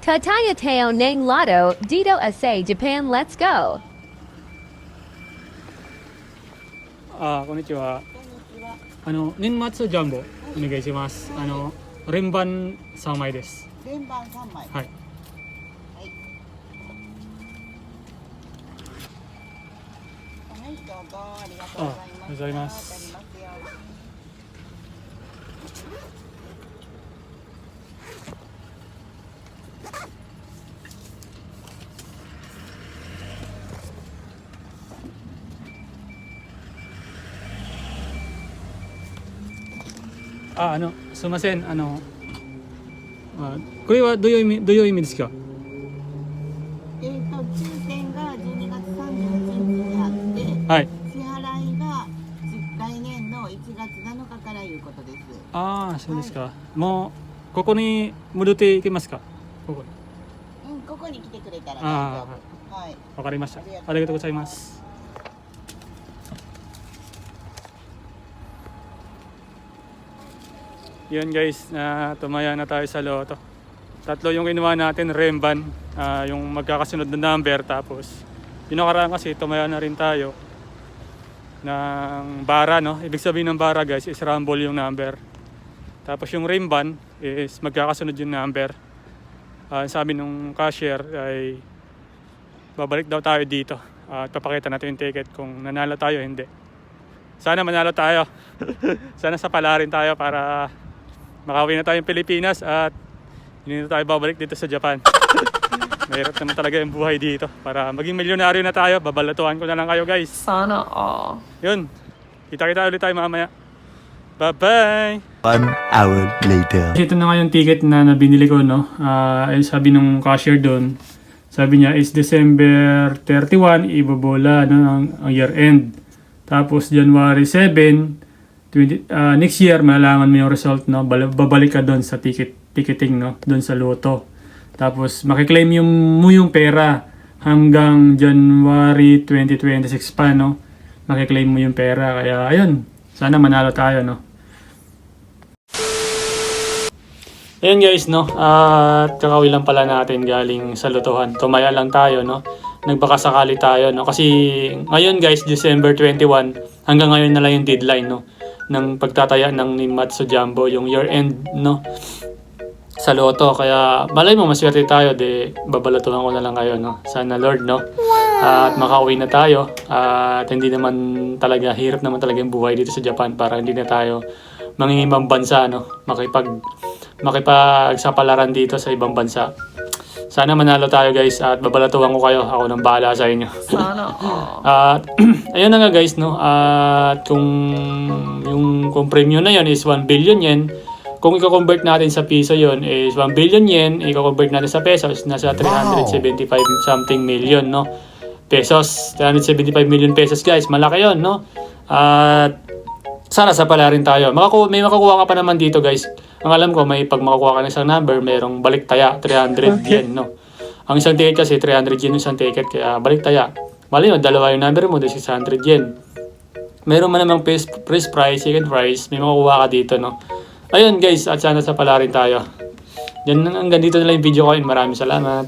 Tatayateo Nang Lotto, Dito Ase, Japan, let's go. こんにちは。こんにちは。年末ジャンボお願いします。連番3枚です。連番3枚。はい。はい。はい、どうぞありがとうございます。ありがとうございます。わかりますよ。すいません。これはどういう意味ですか？抽選が12月31日にあって、はい。支払いが来年の1月7日からいうことです。そうですか。もうここに戻っていけますか？ここに。うん、ここに来てくれたら大あ丈夫。はい。わかりました。ありがとうございます。Yun guys, tumaya na tayo sa loto. Tatlo yung kinuha natin, remban, yung magkakasunod na number. Tapos, yung nakaraan kasi tumaya na rin tayo ng bara, no? Ibig sabihin ng bara guys is rumble yung number. Tapos yung remban is magkakasunod yung number. Sabi nung cashier ay babalik daw tayo dito at papakita natin yung ticket kung nanalo tayo o hindi. Sana manalo tayo. Sana sa palarin tayo para makauwi na tayong Pilipinas at hindi na tayo babalik dito sa Japan. Mahirap naman talaga yung buhay dito. Para maging milyonaryo na tayo, babalatuhan ko na lang kayo guys. Sana all. Yun, kita-kita ulit tayo mamaya. Bye-bye! 1 hour later. Ito na nga yung ticket na nabinili ko, no? Sabi nung cashier doon, sabi niya is December 31, ibobola, no, ang year end. Tapos January 7, next year malalaman mo yung result, no? Babalik ka doon sa ticketing, no? Doon sa loto. Tapos makiklaim mo yung pera hanggang January 2026 pa, no? Makiklaim mo yung pera. Kaya ayun, sana manalo tayo, no? Ayun guys, no? At kakauwi lang pala natin galing sa lotohan. Tumaya lang tayo, no? Nagbakasakali tayo, no? Kasi ngayon guys, December 21, hanggang ngayon na lang yung deadline, no? Ng pagtataya ng Ninmatsu Jumbo, yung year end, no? Sa loto. Kaya malay mo maswerte tayo, de babalatuhan ko na lang kayo, no? Sana Lord, no? At makauwi na tayo. At hindi naman talaga, hirap naman talaga yung buhay dito sa Japan para hindi na tayo mangingibang bansa, no? Makipagsapalaran dito sa ibang bansa. Sana manalo tayo guys at babalatuhan ko kayo. Ako nang bahala sa inyo. Sana all. At ayun na nga guys, no? At kung premium na yon is 1 billion yen, kung i-convert natin sa piso yon is 1 billion yen, i-convert natin sa pesos, nasa 375 something million, no? Pesos, 375 million pesos guys, malaki yon, no? At sana sa pala rin tayo. May makukuha ka pa naman dito guys. Ang alam ko, may pag makukuha ka ng isang number, mayroong balik taya, 300 yen, no? Ang isang ticket kasi, 300 yen yung isang ticket, kaya balik taya. Mali mo, dalawa yung number mo, 600 yen. Meron man namang first prize, second prize, may makukuha ka dito, no? Ayun guys, at sana sa pala rin tayo. Yan, hanggang dito na lang yung video ko. Maraming salamat.